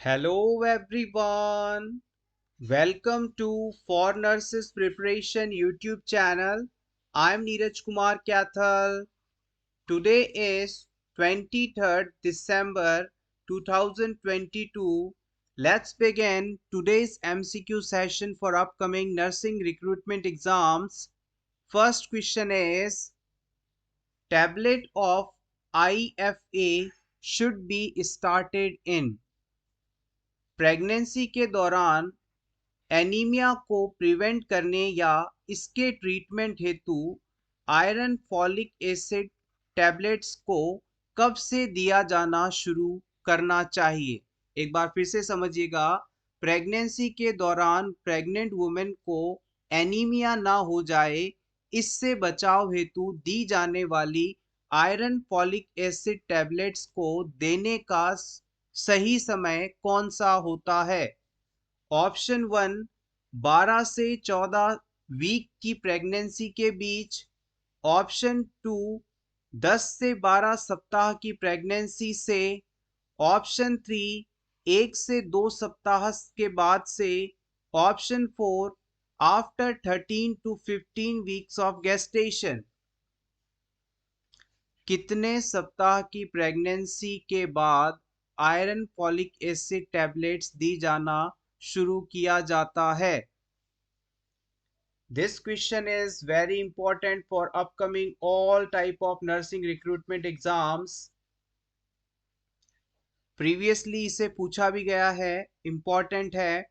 Hello everyone. Welcome to For Nurses Preparation YouTube channel. I'm Neeraj Kumar Kathal. Today is 23rd December 2022. Let's begin today's MCQ session for upcoming nursing recruitment exams. First question is, tablet of IFA should be started in pregnancy के दौरान anaemia को prevent करने या इसके treatment हेतु iron folic acid tablets को कब से दिया जाना शुरू करना चाहिए। एक बार फिर से समझिएगा, प्रेगनेंसी के दौरान प्रेग्नेंट वुमेन को एनीमिया ना हो जाए, इससे बचाव हेतु दी जाने वाली आयरन फॉलिक एसिड टैबलेट्स को देने का सही समय कौन सा होता है। ऑप्शन 1 12 से 14 वीक की प्रेगनेंसी के बीच, ऑप्शन 2 10 से 12 सप्ताह की प्रेगनेंसी से, ऑप्शन 3 1 से 2 सप्ताह के बाद से, option 4 after 13 to 15 weeks of gestation. कितने सप्ताह की प्रेगनेंसी के बाद आयरन फॉलिक एसिड टैबलेट्स दी जाना शुरू किया जाता है। This question is very important for upcoming all type of nursing recruitment exams. Previously इसे पूछा भी गया है, important है।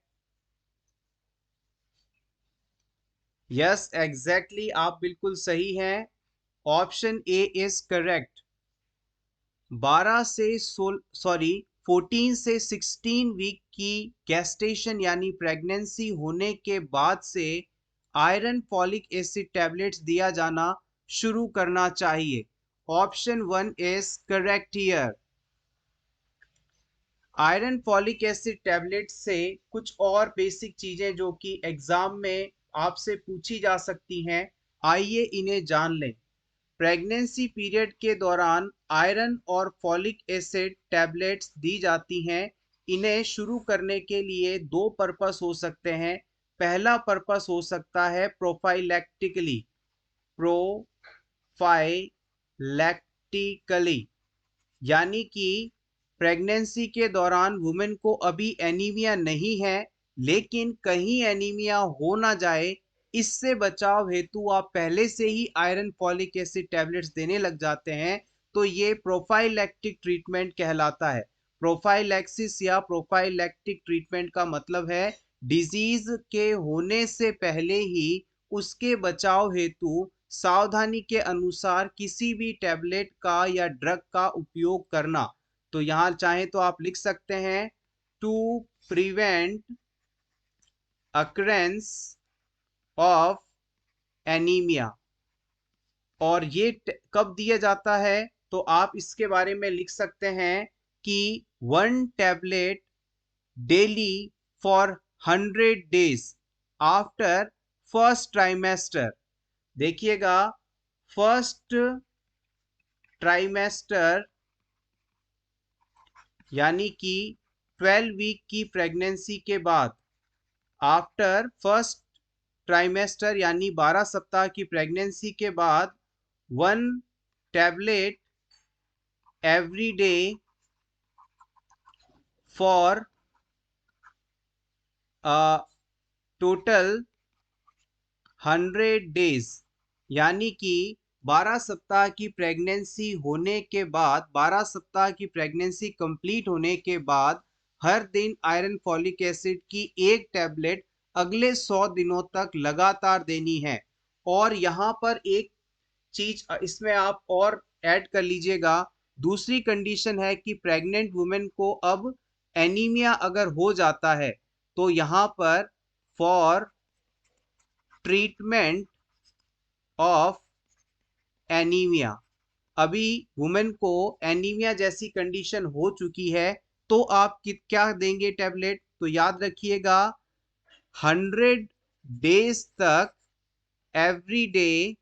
Yes, exactly, आप बिल्कुल सही हैं। Option A is correct. 14 से 16 वीक की गेस्टेशन यानी प्रेगनेंसी होने के बाद से आयरन फॉलिक एसिड टैबलेट्स दिया जाना शुरू करना चाहिए। Option 1 is correct here. Iron folic acid tablet से कुछ और बेसिक चीजें जो कि एग्जाम में आपसे पूछी जा सकती हैं, आइए इन्हें जान लें। प्रेगनेंसी पीरियड के दौरान आयरन और फॉलिक एसिड टैबलेट्स दी जाती हैं। इन्हें शुरू करने के लिए दो पर्पस हो सकते हैं। पहला पर्पस हो सकता है प्रोफाइलैक्टिकली, प्रोफाइलैक्टिकली यानी कि प्रेगनेंसी के दौरान वुमेन को अभी एनीमिया नहीं है, लेकिन कहीं एनीमिया हो ना जाए, इससे बचाव हेतु आप पहले से ही आयरन फॉलिक एसिड टैबलेट्स देने लग जाते हैं, तो ये प्रोफाइलैक्टिक ट्रीटमेंट कहलाता है। प्रोफाइलैक्सिस या प्रोफाइलैक्टिक ट्रीटमेंट का मतलब है डिजीज के होने से पहले ही उसके बचाव हेतु सावधानी के अनुसार किसी भी टैबलेट का या ड्रग का उपयोग करना। तो यहां चाहे तो आप लिख सकते हैं to prevent occurrence of anaemia. और ये कब दिया जाता है, तो आप इसके बारे में लिख सकते हैं कि 1 tablet daily for 100 days after first trimester. देखिएगा, फर्स्ट ट्राइमेस्टर यानी कि 12 वीक की प्रेगनेंसी के बाद, आफ्टर फर्स्ट ट्राइमेस्टर यानी 12 सप्ताह की प्रेगनेंसी के बाद 1 tablet every day for total 100 days, यानी कि 12 सप्ताह की प्रेगनेंसी होने के बाद, 12 सप्ताह की प्रेगनेंसी कंप्लीट होने के बाद हर दिन आयरन फॉलिक एसिड की एक टैबलेट अगले 100 दिनों तक लगातार देनी है। और यहां पर एक चीज इसमें आप और ऐड कर लीजिएगा, दूसरी कंडीशन है कि प्रेग्नेंट वुमेन को अब एनीमिया अगर हो जाता है, तो यहां पर फॉर ट्रीटमेंट ऑफ एनीमिया, अभी वुमेन को एनीमिया जैसी कंडीशन हो चुकी है, तो आप क्या देंगे टैबलेट, तो याद रखिएगा 100 डेज तक एवरी डे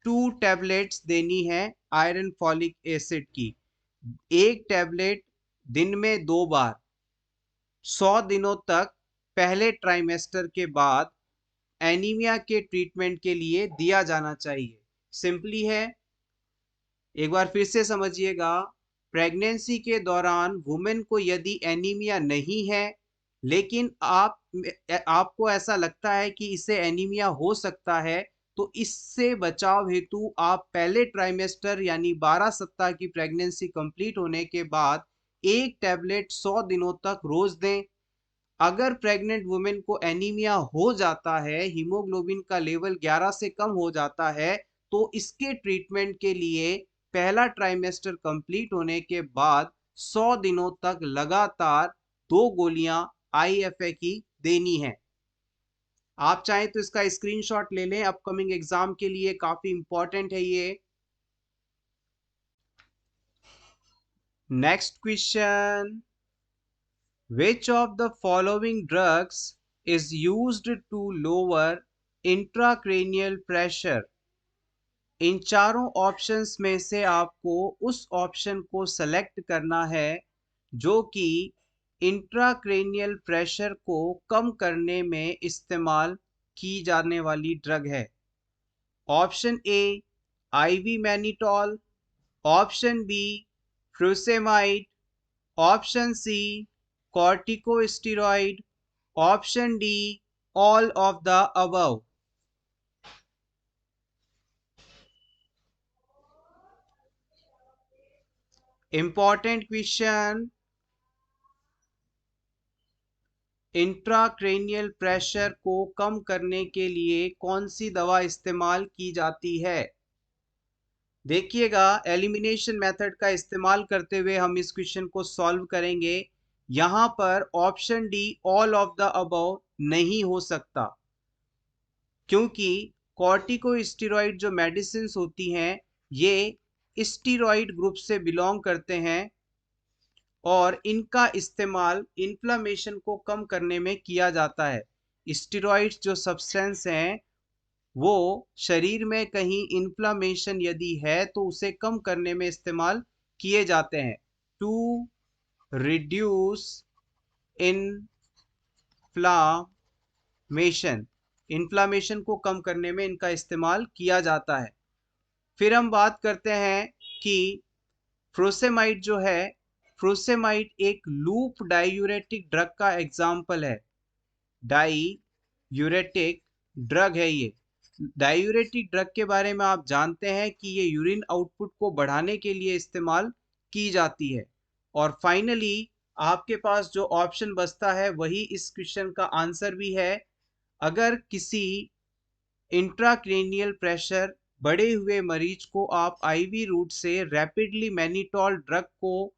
2 टैबलेट्स देनी है आयरन फॉलिक एसिड की। एक टैबलेट दिन में 2 बार, 100 दिनों तक पहले ट्राइमेस्टर के बाद एनीमिया के ट्रीटमेंट के लिए दिया जाना चाहिए। सिंपली है, एक बार फिर से समझिएगा। प्रेगनेंसी के दौरान वुमेन को यदि एनीमिया नहीं है, लेकिन आपको ऐसा लगता है कि इसे एनीमिया हो सकता है, तो इससे बचाव हेतु आप पहले ट्राइमेस्टर यानी 12 सप्ताह की प्रेगनेंसी कंप्लीट होने के बाद एक टैबलेट 100 दिनों तक रोज दें। अगर प्रेग्नेंट वुमेन को एनीमिया हो जाता है, हीमोग्लोबिन का लेवल 11 से कम हो जाता है, तो इसके ट्रीटमेंट के लिए पहला ट्राइमेस्टर कंप्लीट होने के बाद 100 दिनों तक लगातार 2 गोलियां आईएफए की देनी है। आप चाहें तो इसका स्क्रीनशॉट ले लें, अपकमिंग एग्जाम के लिए काफी इंपॉर्टेंट है ये। Next question, which of the following drugs is used to lower intracranial pressure? इन चारों ऑप्शंस में से आपको उस ऑप्शन को सेलेक्ट करना है जो कि इंट्राक्रेनियल प्रेशर को कम करने में इस्तेमाल की जाने वाली ड्रग है। Option A IV mannitol, option B frusemide, option C corticosteroid, option D all of the above. Important question, intracranial pressure को कम करने के लिए कौन सी दवा इस्तेमाल की जाती है? देखिएगा, एलिमिनेशन मेथड का इस्तेमाल करते हुए हम इस क्वेश्चन को सॉल्व करेंगे। यहां पर option D all of the above नहीं हो सकता, क्योंकि कॉर्टिकोस्टेरॉइड जो मेडिसिन होती हैं ये स्टीरॉइड ग्रुप से बिलोंग करते हैं और इनका इस्तेमाल इन्फ्लामेशन को कम करने में किया जाता है। स्टीरॉइड्स जो सब्सटेंस हैं वो शरीर में कहीं इन्फ्लामेशन यदि है तो उसे कम करने में इस्तेमाल किए जाते हैं। टू रिड्यूस इन्फ्लामेशन, इन्फ्लामेशन को कम करने में इनका इस्तेमाल किया जाता है। फिर हम बात करते हैं कि फ्रोसेमाइड जो है, फ्रोसेमाइड एक लूप डायूरेटिक ड्रग का एग्जाम्पल है। डायूरेटिक ड्रग है ये। डायूरेटिक ड्रग के बारे में आप जानते हैं कि ये यूरिन आउटपुट को बढ़ाने के लिए इस्तेमाल की जाती है। और फाइनली आपके पास जो ऑप्शन बचता है वही इस क्वेश्चन का आंसर भी है। अगर किसी इंट्राक्रेनियल प्रेशर बढ़े हुए मरीज को आप आईवी रूट से रैपिडली मैनिटॉल ड्रग को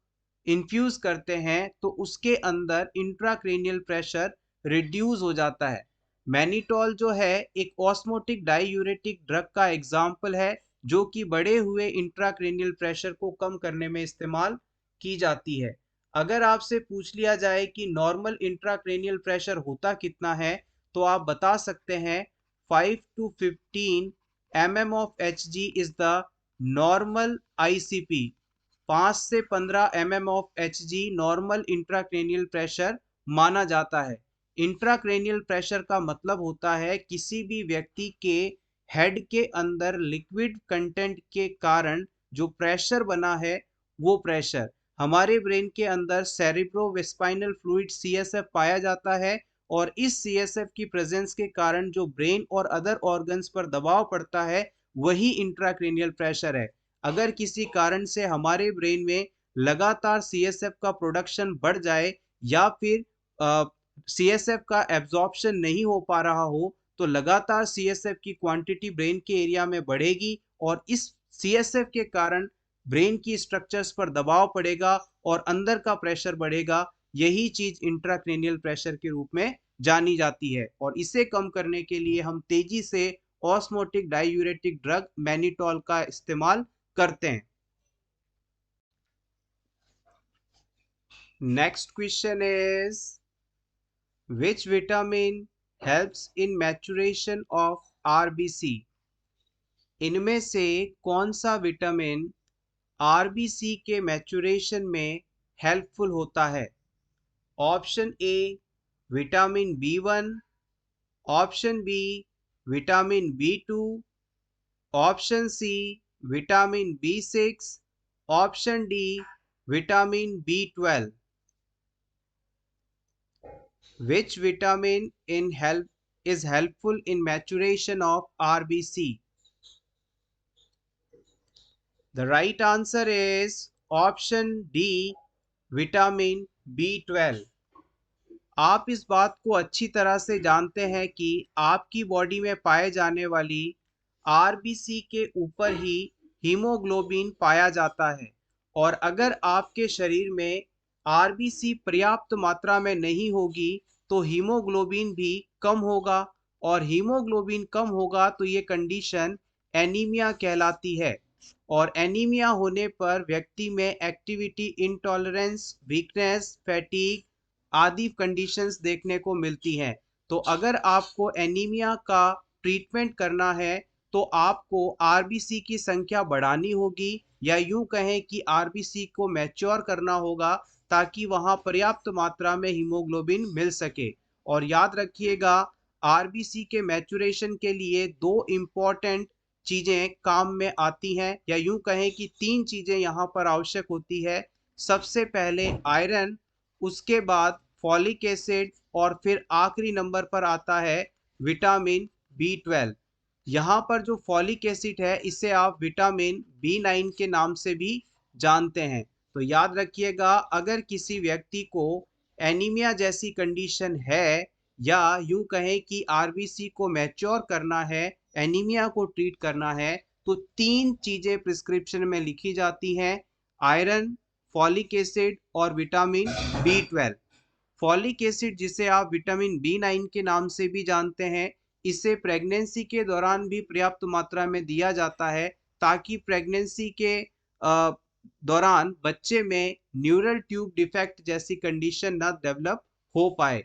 इन्फ्यूज करते हैं तो उसके अंदर इंट्राक्रेनियल प्रेशर रिड्यूस हो जाता है। मैनिटॉल जो है एक ऑस्मोटिक डायूरेटिक ड्रग का एग्जाम्पल है जो कि बढ़े हुए इंट्राक्रेनियल प्रेशर को कम करने में इस्तेमाल की जाती है। अगर आपसे पूछ लिया जाए कि नॉर्मल इंट्राक्रेनियल प्रेशर होता कितना है, तो आप बता सकते हैं 5 to 15 mm of Hg is the normal ICP। 5 से 15 mm of Hg normal intracranial pressure माना जाता है। इंट्राक्रेनियल प्रेशर का मतलब होता है किसी भी व्यक्ति के हेड के अंदर लिक्विड कंटेंट के कारण जो प्रेशर बना है वो प्रेशर। हमारे ब्रेन के अंदर सेरिब्रोस्पाइनल फ्लूइड सीएसएफ पाया जाता है और इस सीएसएफ की प्रेजेंस के कारण जो ब्रेन और अदर ऑर्गन्स पर दबाव पड़ता है वही इंट्राक्रेनियल प्रेशर है। अगर किसी कारण से हमारे ब्रेन में लगातार सीएसएफ का प्रोडक्शन बढ़ जाए या फिर सीएसएफ का एब्जॉर्प्शन नहीं हो पा रहा हो तो लगातार सीएसएफ की क्वांटिटी ब्रेन के एरिया में बढ़ेगी और इस सीएसएफ के कारण ब्रेन की स्ट्रक्चर्स पर दबाव पड़ेगा और अंदर का प्रेशर बढ़ेगा। यही चीज इंट्राक्रेनियल प्रेशर के रूप में जानी जाती है और इसे कम करने के लिए हम तेजी से ऑस्मोटिक डायूरेटिक ड्रग मैनिटॉल का इस्तेमाल करते हैं। Next question is which vitamin helps in maturation of RBC? इनमें से कौन सा विटामिन आरबीसी के मैचुरेशन में हेल्पफुल होता है? Option A vitamin B1, option B vitamin B2, option C vitamin B6, option D vitamin B12. Which vitamin is helpful in maturation of RBC? The right answer is option D, vitamin B12. आप इस बात को अच्छी तरह से जानते हैं कि आपकी बॉडी में पाए जाने वाली आरबीसी के ऊपर ही हीमोग्लोबिन पाया जाता है, और अगर आपके शरीर में आरबीसी पर्याप्त मात्रा में नहीं होगी तो हीमोग्लोबिन भी कम होगा, और हीमोग्लोबिन कम होगा तो ये कंडीशन एनीमिया कहलाती है, और एनीमिया होने पर व्यक्ति में एक्टिविटी इंटॉलरेंस, वीकनेस, फैटीग आदि कंडीशंस देखने को मिलती हैं। तो अगर आपको एनीमिया का ट्रीटमेंट करना है तो आपको आरबीसी की संख्या बढ़ानी होगी, या यूं कहें कि आरबीसी को मैच्योर करना होगा ताकि वहां पर्याप्त मात्रा में हीमोग्लोबिन मिल सके। और याद रखिएगा, आरबीसी के मैच्योरेशन के लिए दो इम्पॉर्टेंट चीजें काम में आती हैं, या यूं कहें कि तीन चीजें यहाँ पर आवश्यक होती है। सबसे पहले आयरन, उसके बाद फॉलिक एसिड, और फिर आखिरी नंबर पर आता है विटामिन B12। यहाँ पर जो फॉलिक एसिड है इसे आप विटामिन B9 के नाम से भी जानते हैं। तो याद रखिएगा, अगर किसी व्यक्ति को एनीमिया जैसी कंडीशन है, या यूं कहें कि आरबीसी को मैच्योर करना है, एनीमिया को ट्रीट करना है, तो तीन चीजें प्रिस्क्रिप्शन में लिखी जाती हैं: आयरन, फॉलिक एसिड और विटामिन B12। फॉलिक एसिड, जिसे आप विटामिन B9 के नाम से भी जानते हैं, इसे प्रेगनेंसी के दौरान भी पर्याप्त मात्रा में दिया जाता है ताकि प्रेगनेंसी के दौरान बच्चे में न्यूरल ट्यूब डिफेक्ट जैसी कंडीशन ना डेवलप हो पाए।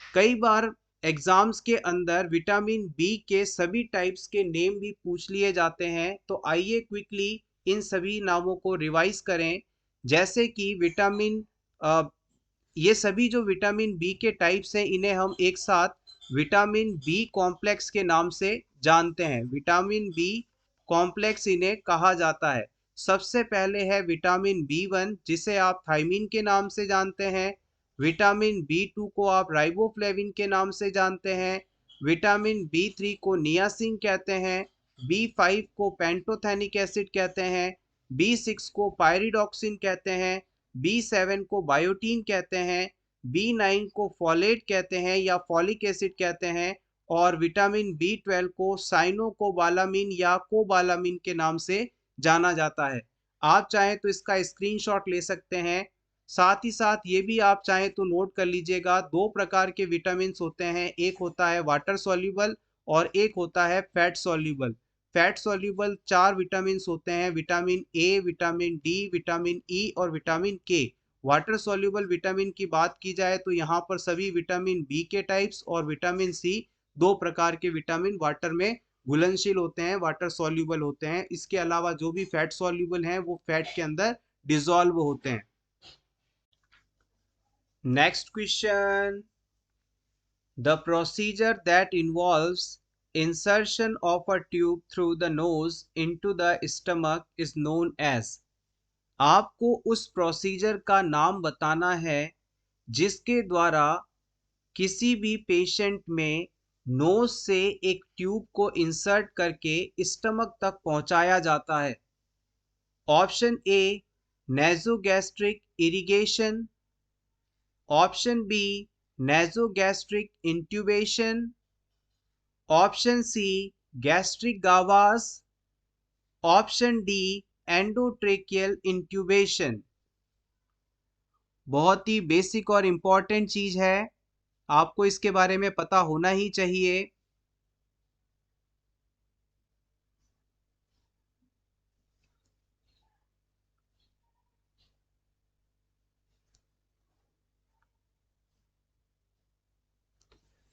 कई बार एग्जाम्स के अंदर विटामिन बी के सभी टाइप्स के नेम भी पूछ लिए जाते हैं, तो आइए क्विकली इन सभी नामों को रिवाइज करें। जैसे कि विटामिन ये सभी जो विटामिन बी के टाइप्स हैं, इन्हें हम एक साथ विटामिन बी कॉम्प्लेक्स के नाम से जानते हैं। विटामिन बी कॉम्प्लेक्स इन्हें कहा जाता है। सबसे पहले है विटामिन B1, जिसे आप थायमिन के नाम से जानते हैं। विटामिन B2 को आप राइबोफ्लेविन के नाम से जानते हैं। विटामिन B3 को नियासिन कहते हैं। B5 को पेंटोथेनिक एसिड कहते हैं। B6 को पायरिडॉक्सिन कहते हैं। B7 को बायोटीन कहते हैं। B9 को फॉलेट कहते हैं या फॉलिक एसिड कहते हैं, और विटामिन B12 को साइनोकोबालामिन या कोबालामिन के नाम से जाना जाता है। आप चाहें तो इसका स्क्रीनशॉट ले सकते हैं। साथ ही साथ ये भी आप चाहें तो नोट कर लीजिएगा, दो प्रकार के विटामिन होते हैं, एक होता है वाटर सॉल्युबल और एक होता है फैट सॉल्युबल। फैट सॉल्युबल चार विटामिन होते हैं: vitamin A, vitamin D, vitamin E और विटामिन के। वाटर सॉल्युबल विटामिन की बात की जाए तो यहाँ पर सभी विटामिन बी के टाइप्स और विटामिन सी, दो प्रकार के विटामिन वाटर में घुलनशील होते हैं, वाटर सॉल्युबल होते हैं। इसके अलावा जो भी फैट सॉल्युबल हैं वो फैट के अंदर डिसॉल्व होते हैं। Next question, the procedure that involves insertion of a tube through the nose into the stomach is known as। आपको उस प्रोसीजर का नाम बताना है जिसके द्वारा किसी भी पेशेंट में नोज से एक ट्यूब को इंसर्ट करके स्टमक तक पहुंचाया जाता है। Option A nasogastric irrigation, option B nasogastric intubation, option C gastric lavage, option D endotracheal intubation. बहुत ही बेसिक और इम्पॉर्टेंट चीज है, आपको इसके बारे में पता होना ही चाहिए।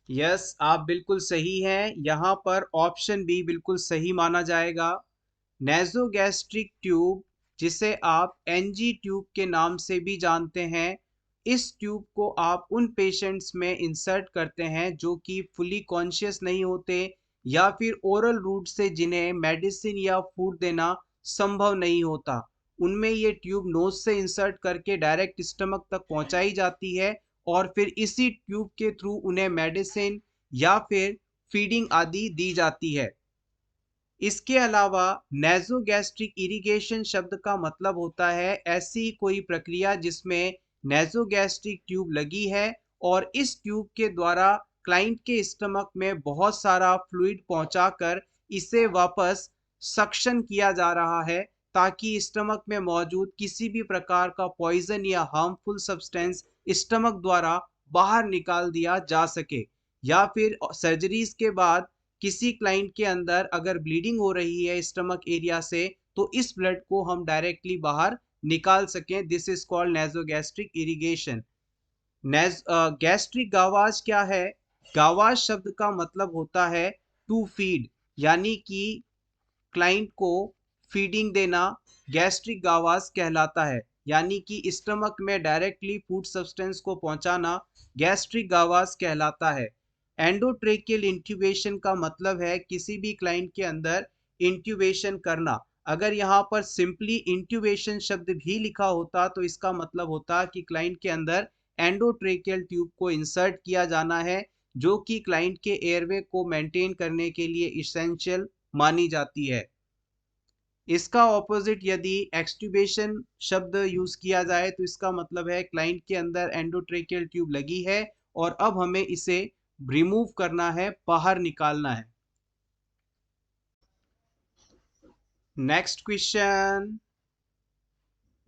यस, आप बिल्कुल सही हैं। यहाँ पर ऑप्शन बी बिल्कुल सही माना जाएगा। नेजोगैस्ट्रिक ट्यूब, जिसे आप एनजी ट्यूब के नाम से भी जानते हैं, इस ट्यूब को आप उन पेशेंट्स में इंसर्ट करते हैं जो कि फुली कॉन्शियस नहीं होते या फिर ओरल रूट से जिन्हें मेडिसिन या फूड देना संभव नहीं होता। उनमें ये ट्यूब नोज से इंसर्ट करके डायरेक्ट स्टमक तक पहुंचाई जाती है और फिर इसी ट्यूब के थ्रू उन्हें मेडिसिन या फिर फीडिंग आदि दी जाती है। इसके अलावा नेज़ोगैस्ट्रिक इरिगेशन शब्द का मतलब होता है ऐसी कोई प्रक्रिया जिसमें नेज़ोगैस्ट्रिक ट्यूब लगी है और इस ट्यूब के द्वारा क्लाइंट के स्टमक में बहुत सारा फ्लूइड पहुंचाकर इसे वापस सक्शन किया जा रहा है ताकि स्टमक में मौजूद किसी भी प्रकार का पॉइजन या हार्मफुल सब्सटेंस स्टमक द्वारा बाहर निकाल दिया जा सके। या फिर सर्जरीज के बाद किसी क्लाइंट के अंदर अगर ब्लीडिंग हो रही है स्टमक एरिया से तो इस ब्लड को हम डायरेक्टली बाहर निकाल सकें। This is called nasogastric irrigation. Gastric gavage क्या है? गावाज शब्द का मतलब होता है टू फीड, यानी कि क्लाइंट को फीडिंग देना गैस्ट्रिक गावास कहलाता है, यानी कि स्टमक में डायरेक्टली फूड सब्सटेंस को पहुंचाना गैस्ट्रिक गावास कहलाता है। एंडोट्रेकियल इंट्यूबेशन का मतलब है किसी भी क्लाइंट के अंदर इंट्यूबेशन करना। अगर यहाँ पर सिंपली इंट्यूबेशन शब्द भी लिखा होता तो इसका मतलब होता कि क्लाइंट के अंदर एंडोट्रेकियल ट्यूब को इंसर्ट किया जाना है, जो कि क्लाइंट के एयरवे को मेंटेन करने के लिए इसेंशियल मानी जाती है। इसका ऑपोजिट यदि एक्सट्यूबेशन शब्द यूज किया जाए तो इसका मतलब है क्लाइंट के अंदर एंडोट्रेकियल ट्यूब लगी है और अब हमें इसे रिमूव करना है, बाहर निकालना है। Next question,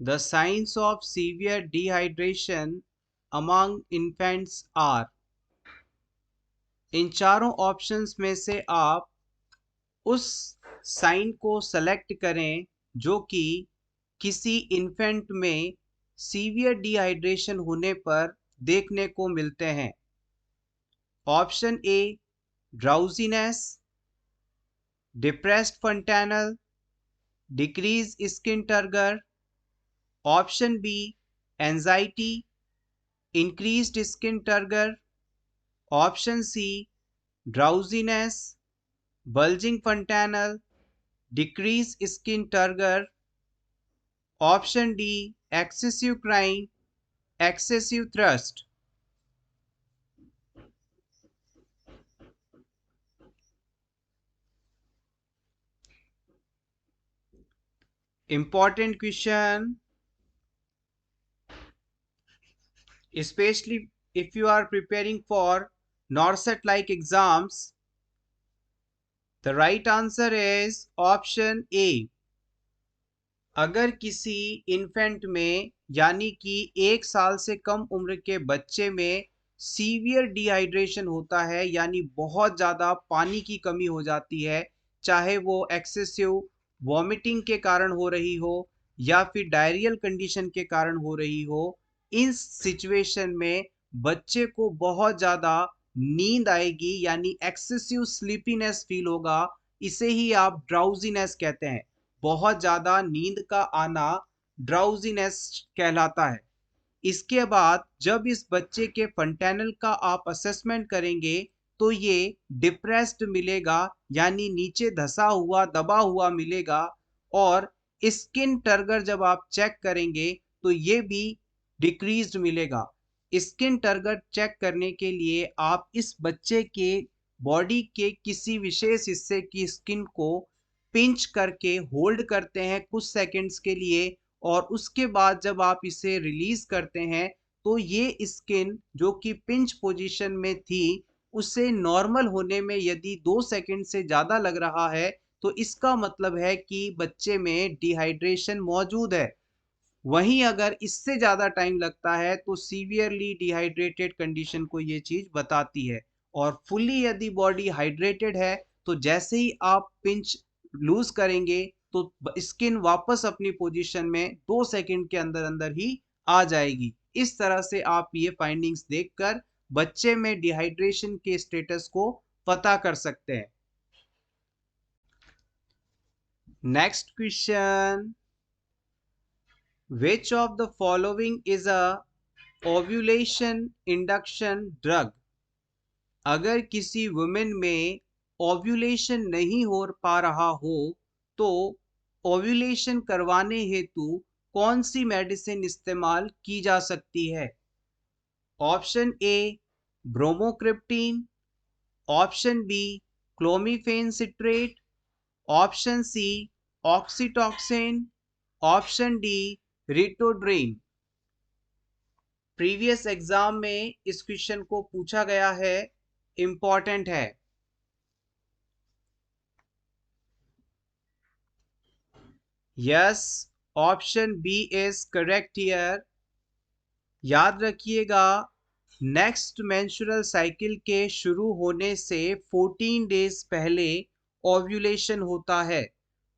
the signs of severe dehydration among infants are. इन चारों ऑप्शंस में से आप उस साइन को सेलेक्ट करें जो कि किसी इन्फेंट में सीवियर डिहाइड्रेशन होने पर देखने को मिलते हैं। Option A drowsiness, depressed fontanel, decrease skin turgor. Option B anxiety, increased skin turgor. Option C drowsiness, bulging fontanel, decrease skin turgor. Option D excessive crying, excessive thirst. Important question, especially if you are preparing for NORCET like exams. The right answer is option A. अगर किसी infant में यानी कि 1 साल से कम उम्र के बच्चे में सीवियर डिहाइड्रेशन होता है, यानी बहुत ज़्यादा पानी की कमी हो जाती है, चाहे वो एक्सेसिव वॉमिटिंग के कारण हो रही हो या फिर डायरियल कंडीशन के कारण हो रही हो, इस सिचुएशन में बच्चे को बहुत ज़्यादा नींद आएगी यानी एक्सेसिव स्लीपीनेस फील होगा। इसे ही आप ड्राउजीनेस कहते हैं। बहुत ज्यादा नींद का आना ड्राउजीनेस कहलाता है। इसके बाद जब इस बच्चे के फंटेनल का आप असेसमेंट करेंगे तो ये डिप्रेस्ड मिलेगा, यानी नीचे धसा हुआ दबा हुआ मिलेगा। और स्किन टर्गर जब आप चेक करेंगे तो ये भी डिक्रीज्ड मिलेगा। स्किन टर्गर चेक करने के लिए आप इस बच्चे के बॉडी के किसी विशेष हिस्से की स्किन को पिंच करके होल्ड करते हैं कुछ सेकंड्स के लिए और उसके बाद जब आप इसे रिलीज करते हैं तो ये स्किन जो कि पिंच पोजीशन में थी उसे नॉर्मल होने में यदि 2 सेकंड से ज़्यादा लग रहा है तो इसका मतलब है कि बच्चे में डिहाइड्रेशन मौजूद है। वहीं अगर इससे ज़्यादा टाइम लगता है तो सीवियरली डिहाइड्रेटेड कंडीशन को ये चीज़ बताती है। और फुल्ली यदि बॉडी हाइड्रेटेड है तो जैसे ही आप पिंच लूज करेंगे तो स्किन वापस अपनी पोजीशन में 2 सेकंड के अंदर अंदर ही आ जाएगी। इस तरह से आप ये फाइंडिंग्स देखकर बच्चे में डिहाइड्रेशन के स्टेटस को पता कर सकते हैं। Next question, which of the following is a ovulation induction drug. अगर किसी वुमेन में ओव्यूलेशन नहीं हो पा रहा हो तो ओव्यूलेशन करवाने हेतु कौन सी मेडिसिन इस्तेमाल की जा सकती है? Option A bromocriptine, option B clomiphene citrate, option C oxytocin, option D ritodrine. Previous exam में इस क्वेश्चन को पूछा गया है, इंपॉर्टेंट है। Yes, option B is correct here. याद रखिएगा, नेक्स्ट मेंस्ट्रुअल साइकिल के शुरू होने से 14 डेज पहले ओव्यूलेशन होता है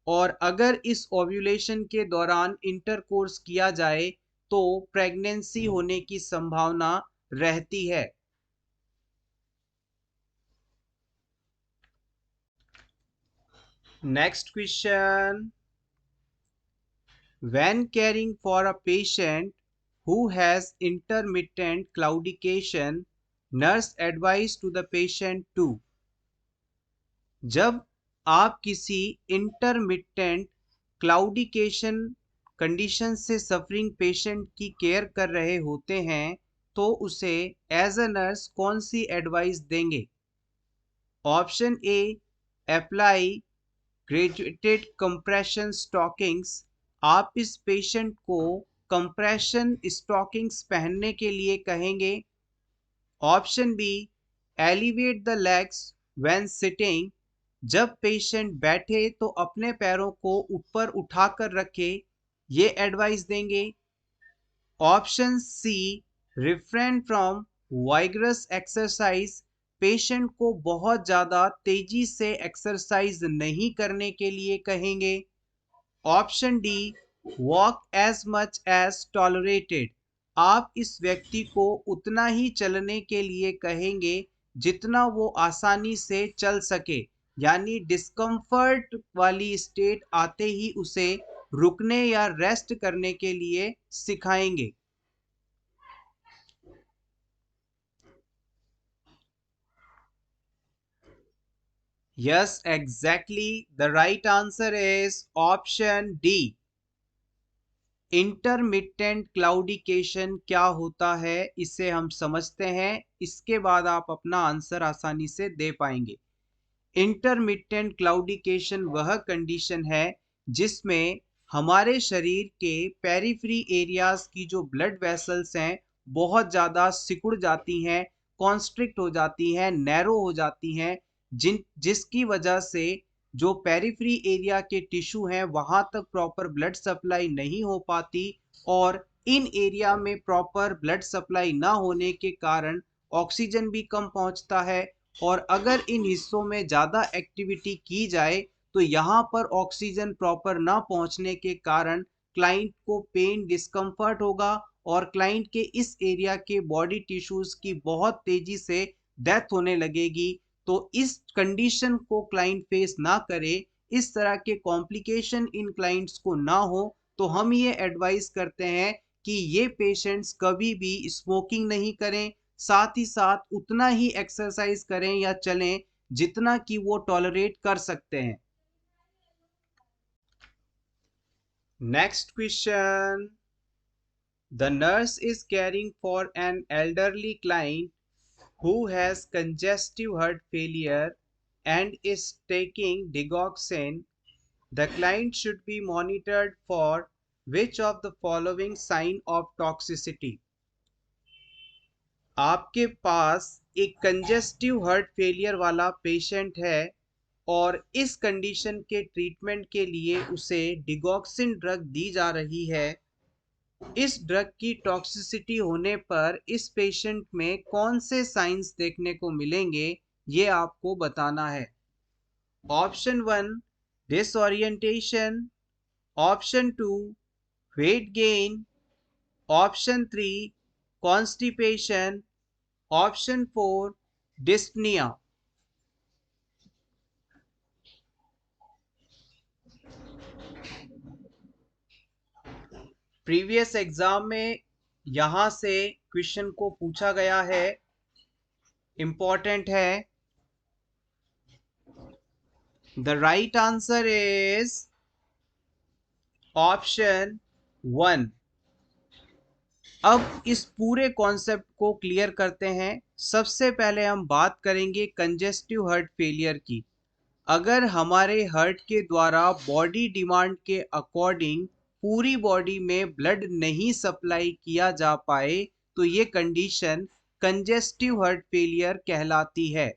और अगर इस ओव्यूलेशन के दौरान इंटरकोर्स किया जाए तो प्रेगनेंसी होने की संभावना रहती है। Next question, when caring for a patient who has intermittent claudication, nurse advised to the patient to। जब आप किसी इंटरमिटेंट क्लाउडिकेशन कंडीशन से सफरिंग पेशेंट की केयर कर रहे होते हैं तो उसे एज अ नर्स कौन सी एडवाइस देंगे? Option A apply graduated compression stockings. आप इस पेशेंट को कंप्रेशन स्टॉकिंग्स पहनने के लिए कहेंगे। Option B elevate the legs when sitting. जब पेशेंट बैठे तो अपने पैरों को ऊपर उठाकर रखे, ये एडवाइस देंगे। Option C refrain from vigorous exercise. Patient को बहुत ज्यादा तेजी से एक्सरसाइज नहीं करने के लिए कहेंगे। Option D walk as much as tolerated. आप इस व्यक्ति को उतना ही चलने के लिए कहेंगे जितना वो आसानी से चल सके, यानी डिस्कम्फर्ट वाली स्टेट आते ही उसे रुकने या रेस्ट करने के लिए सिखाएंगे। Yes, exactly the right answer is option D. Intermittent claudication क्या होता है इसे हम समझते हैं, इसके बाद आप अपना आंसर आसानी से दे पाएंगे। इंटरमिटेंट क्लाउडिकेशन वह कंडीशन है जिसमें हमारे शरीर के पेरिफेरी एरियाज की जो ब्लड वेसल्स हैं बहुत ज़्यादा सिकुड़ जाती हैं, कॉन्स्ट्रिक्ट हो जाती हैं, नैरो हो जाती हैं, जिसकी वजह से जो पेरिफेरी एरिया के टिश्यू हैं वहां तक प्रॉपर ब्लड सप्लाई नहीं हो पाती और इन एरिया में प्रॉपर ब्लड सप्लाई ना होने के कारण ऑक्सीजन भी कम पहुंचता है और अगर इन हिस्सों में ज़्यादा एक्टिविटी की जाए तो यहाँ पर ऑक्सीजन प्रॉपर ना पहुंचने के कारण क्लाइंट को पेन डिस्कम्फर्ट होगा और क्लाइंट के इस एरिया के बॉडी टिश्यूज की बहुत तेजी से डेथ होने लगेगी। तो इस कंडीशन को क्लाइंट फेस ना करे, इस तरह के कॉम्प्लिकेशन इन क्लाइंट्स को ना हो, तो हम ये एडवाइस करते हैं कि ये पेशेंट्स कभी भी स्मोकिंग नहीं करें, साथ ही साथ उतना ही एक्सरसाइज करें या चलें जितना कि वो टॉलरेट कर सकते हैं। Next question, the nurse is caring for an elderly client who has congestive heart failure and is taking digoxin. The client should be monitored for which of the following sign of toxicity? आपके पास एक congestive heart failure वाला patient है और इस condition के treatment के लिए उसे डिगॉक्सिन ड्रग दी जा रही है। इस ड्रग की टॉक्सिसिटी होने पर इस पेशेंट में कौन से साइंस देखने को मिलेंगे, ये आपको बताना है। Option one disorientation, option two weight gain, option three constipation, option four dyspnoea. Previous exam में यहां से क्वेश्चन को पूछा गया है, इंपॉर्टेंट है। The right answer is option 1। अब इस पूरे कॉन्सेप्ट को क्लियर करते हैं। सबसे पहले हम बात करेंगे कंजेस्टिव हार्ट फेलियर की। अगर हमारे हार्ट के द्वारा बॉडी डिमांड के अकॉर्डिंग पूरी बॉडी में ब्लड नहीं सप्लाई किया जा पाए तो ये कंडीशन कंजेस्टिव हार्ट फेलियर कहलाती है।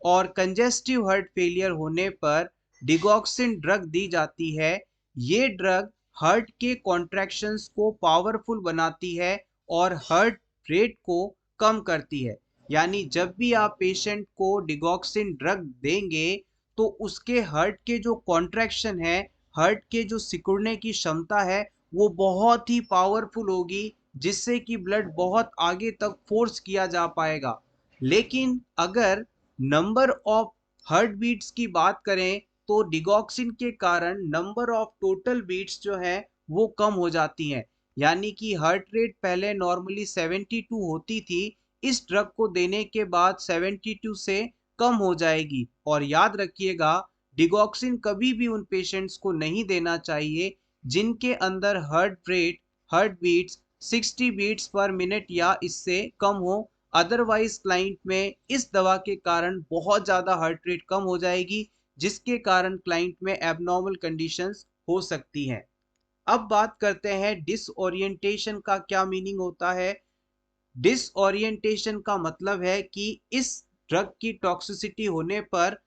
और कंजेस्टिव हार्ट फेलियर होने पर डिगॉक्सिन ड्रग दी जाती है। ये ड्रग हार्ट के कॉन्ट्रैक्शंस को पावरफुल बनाती है और हार्ट रेट को कम करती है। यानी जब भी आप पेशेंट को डिगॉक्सिन ड्रग देंगे तो उसके हार्ट के जो कॉन्ट्रैक्शन है, हार्ट के जो सिकुड़ने की क्षमता है, वो बहुत ही पावरफुल होगी, जिससे कि ब्लड बहुत आगे तक फोर्स किया जा पाएगा। लेकिन अगर नंबर ऑफ हार्ट बीट्स की बात करें तो डिगॉक्सिन के कारण नंबर ऑफ टोटल बीट्स जो है वो कम हो जाती हैं। यानी कि हार्ट रेट पहले नॉर्मली 72 होती थी, इस ड्रग को देने के बाद 72 से कम हो जाएगी। और याद रखिएगा, डिगॉक्सिन कभी भी उन पेशेंट्स को नहीं देना चाहिए जिनके अंदर heart beats 60 beats per minute या इससे कम हो। अदरवाइज क्लाइंट में इस दवा के कारण बहुत ज़्यादा हार्ट रेट कम हो जाएगी, जिसके कारण क्लाइंट में एबनॉर्मल कंडीशंस हो सकती हैं। अब बात करते हैं डिसओरिएंटेशन का क्या मीनिंग होता है। डिसओरिएंटेशन का मतलब है कि इस ड्रग की टॉक्सिसिटी होने पर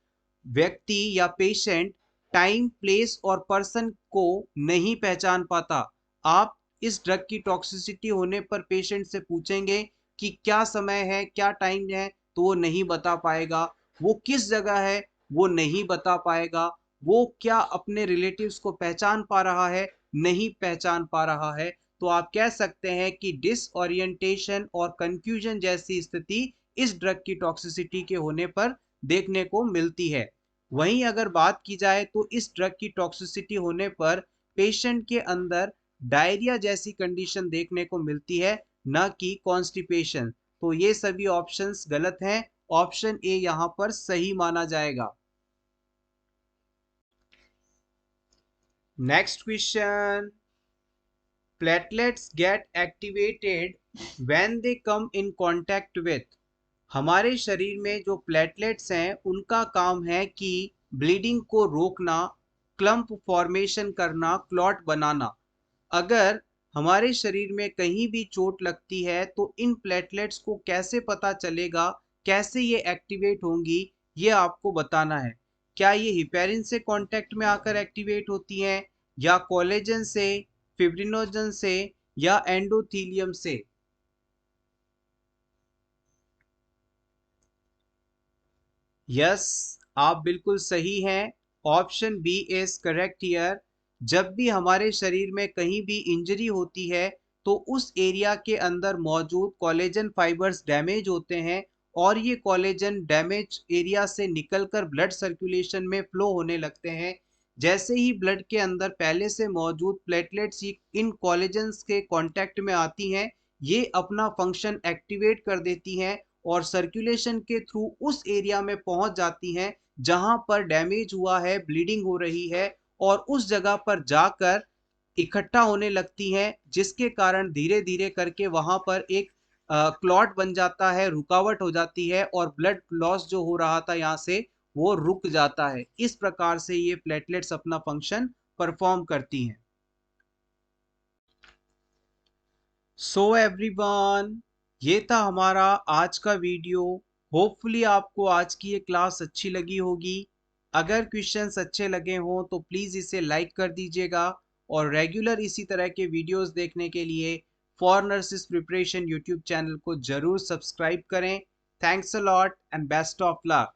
व्यक्ति या पेशेंट टाइम, प्लेस और पर्सन को नहीं पहचान पाता। आप इस ड्रग की टॉक्सिसिटी होने पर पेशेंट से पूछेंगे कि क्या समय है, क्या टाइम है, तो वो नहीं बता पाएगा। वो किस जगह है, वो नहीं बता पाएगा। वो क्या अपने रिलेटिव्स को पहचान पा रहा है, नहीं पहचान पा रहा है। तो आप कह सकते हैं कि डिसओरिएंटेशन और कंफ्यूजन जैसी स्थिति इस ड्रग की टॉक्सिसिटी के होने पर देखने को मिलती है। वहीं अगर बात की जाए तो इस ड्रग की टॉक्सिसिटी होने पर पेशेंट के अंदर डायरिया जैसी कंडीशन देखने को मिलती है, न कि कॉन्स्टिपेशन। तो ये सभी ऑप्शंस गलत हैं। ऑप्शन ए यहां पर सही माना जाएगा। Next question, platelets gate activated when they come in contact with. हमारे शरीर में जो प्लेटलेट्स हैं उनका काम है कि ब्लीडिंग को रोकना, क्लम्प फॉर्मेशन करना, क्लॉट बनाना। अगर हमारे शरीर में कहीं भी चोट लगती है तो इन प्लेटलेट्स को कैसे पता चलेगा, कैसे ये एक्टिवेट होंगी, ये आपको बताना है। क्या ये हिपेरिन से कांटेक्ट में आकर एक्टिवेट होती हैं, या कोलेजन से, फिब्रिनोजन से, या एंडोथीलियम से? यस, आप बिल्कुल सही हैं। Option B is correct here. जब भी हमारे शरीर में कहीं भी इंजरी होती है तो उस एरिया के अंदर मौजूद कोलेजन फाइबर्स डैमेज होते हैं, और ये कोलेजन डैमेज एरिया से निकलकर ब्लड सर्कुलेशन में फ्लो होने लगते हैं। जैसे ही ब्लड के अंदर पहले से मौजूद प्लेटलेट्स इन कोलेजन्स के कांटेक्ट में आती हैं, ये अपना फंक्शन एक्टिवेट कर देती हैं और सर्कुलेशन के थ्रू उस एरिया में पहुंच जाती हैं जहां पर डैमेज हुआ है, ब्लीडिंग हो रही है, और उस जगह पर जाकर इकट्ठा होने लगती हैं, जिसके कारण धीरे धीरे करके वहां पर एक क्लॉट बन जाता है, रुकावट हो जाती है और ब्लड लॉस जो हो रहा था यहाँ से वो रुक जाता है। इस प्रकार से ये प्लेटलेट्स अपना फंक्शन परफॉर्म करती हैं। सो एवरीवन, ये था हमारा आज का वीडियो। होपफुली आपको आज की ये क्लास अच्छी लगी होगी। अगर क्वेश्चंस अच्छे लगे हों तो प्लीज़ इसे लाइक कर दीजिएगा, और रेगुलर इसी तरह के वीडियोस देखने के लिए for nurses preparation YouTube channel को ज़रूर सब्सक्राइब करें। Thanks a lot and best of luck.